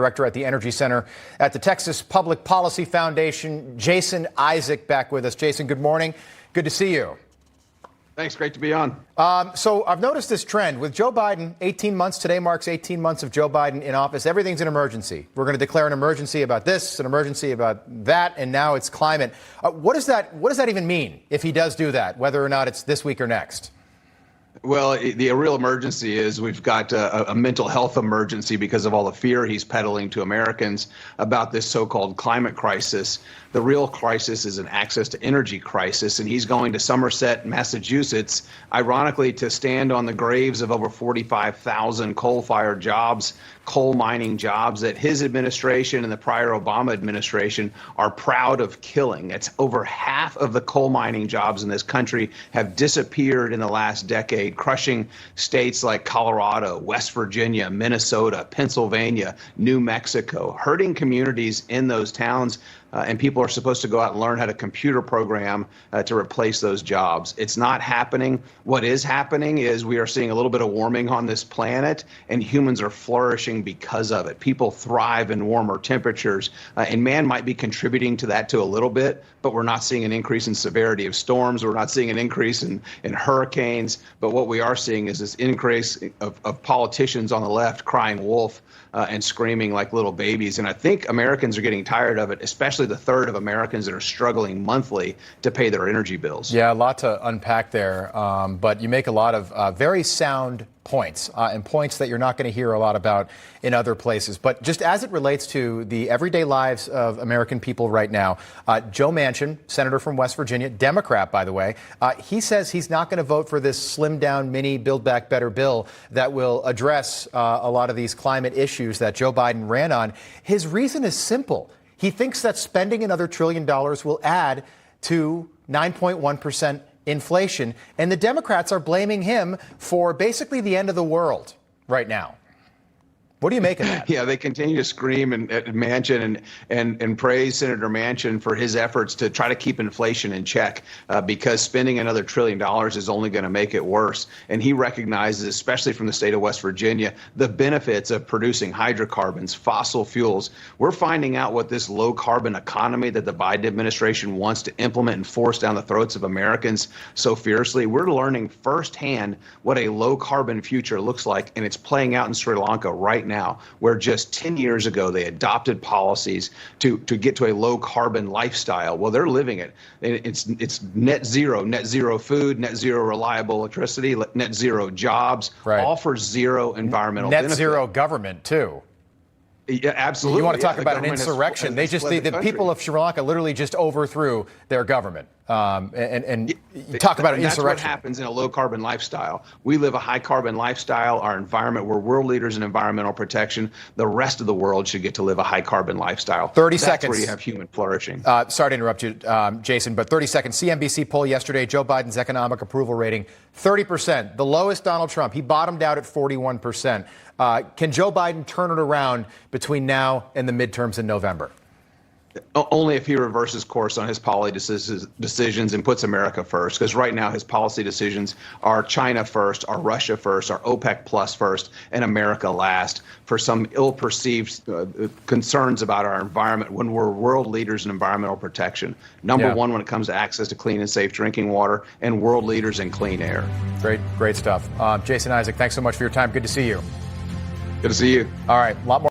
Director at the Energy Center at the Texas Public Policy Foundation, Jason Isaac, back with us. Jason, good morning. Good to see you. Thanks. Great to be on. So I've noticed this trend with Joe Biden. 18 months today marks 18 months of Joe Biden in office. Everything's an emergency. We're going to declare an emergency about this, an emergency about that, and now it's climate. What does that even mean if he does do that, whether or not it's this week or next? Well, the real emergency is we've got a mental health emergency because of all the fear he's peddling to Americans about this so-called climate crisis. The real crisis is an access to energy crisis, and he's going to Somerset, Massachusetts, ironically, to stand on the graves of over 45,000 coal-fired jobs, coal mining jobs that his administration and the prior Obama administration are proud of killing. It's over half of the coal mining jobs in this country have disappeared in the last decade, crushing states like Colorado, West Virginia, Minnesota, Pennsylvania, New Mexico, hurting communities in those towns. And people are supposed to go out and learn how to computer program to replace those jobs. It's not happening. What is happening is we are seeing a little bit of warming on this planet, and humans are flourishing because of it. People thrive in warmer temperatures, and man might be contributing to that to a little bit, but we're not seeing an increase in severity of storms. We're not seeing an increase in hurricanes. But what we are seeing is this increase of politicians on the left crying wolf and screaming like little babies. And I think Americans are getting tired of it, especially the third of Americans that are struggling monthly to pay their energy bills. Yeah, a lot to unpack there. But you make a lot of very sound points and points that you're not going to hear a lot about in other places. But just as it relates to the everyday lives of American people right now, Joe Manchin, senator from West Virginia, Democrat, by the way, he says he's not going to vote for this slimmed down mini Build Back Better bill that will address a lot of these climate issues that Joe Biden ran on. His reason is simple. He thinks that spending another $1 trillion will add to 9.1% inflation, and the Democrats are blaming him for basically the end of the world right now. What do you make of that? Yeah, they continue to scream at Manchin and praise Senator Manchin for his efforts to try to keep inflation in check because spending another $1 trillion is only going to make it worse. And he recognizes, especially from the state of West Virginia, the benefits of producing hydrocarbons, fossil fuels. We're finding out what this low carbon economy that the Biden administration wants to implement and force down the throats of Americans so fiercely. We're learning firsthand what a low carbon future looks like, and it's playing out in Sri Lanka right now, where just 10 years ago they adopted policies to get to a low carbon lifestyle. Well, they're living it. It's net zero food, net zero reliable electricity, net zero jobs, right, all for zero environmental net benefit. Zero government too. Yeah, absolutely. You want to talk about an insurrection? The people of Sri Lanka literally just overthrew their government. And you talk about an insurrection. That's what happens in a low-carbon lifestyle. We live a high-carbon lifestyle. Our environment, we're world leaders in environmental protection. The rest of the world should get to live a high-carbon lifestyle. 30 seconds. That's where you have human flourishing. Sorry to interrupt you, Jason, but 30 seconds. CNBC poll yesterday, Joe Biden's economic approval rating, 30%, the lowest Donald Trump. He bottomed out at 41%. Can Joe Biden turn it around between now and the midterms in November? Only if he reverses course on his policy decisions and puts America first, because right now his policy decisions are China first, are Russia first, are OPEC plus first, and America last for some ill-perceived concerns about our environment when we're world leaders in environmental protection. Number one when it comes to access to clean and safe drinking water, and world leaders in clean air. Great stuff. Jason Isaac, thanks so much for your time. Good to see you. Good to see you. All right, a lot more.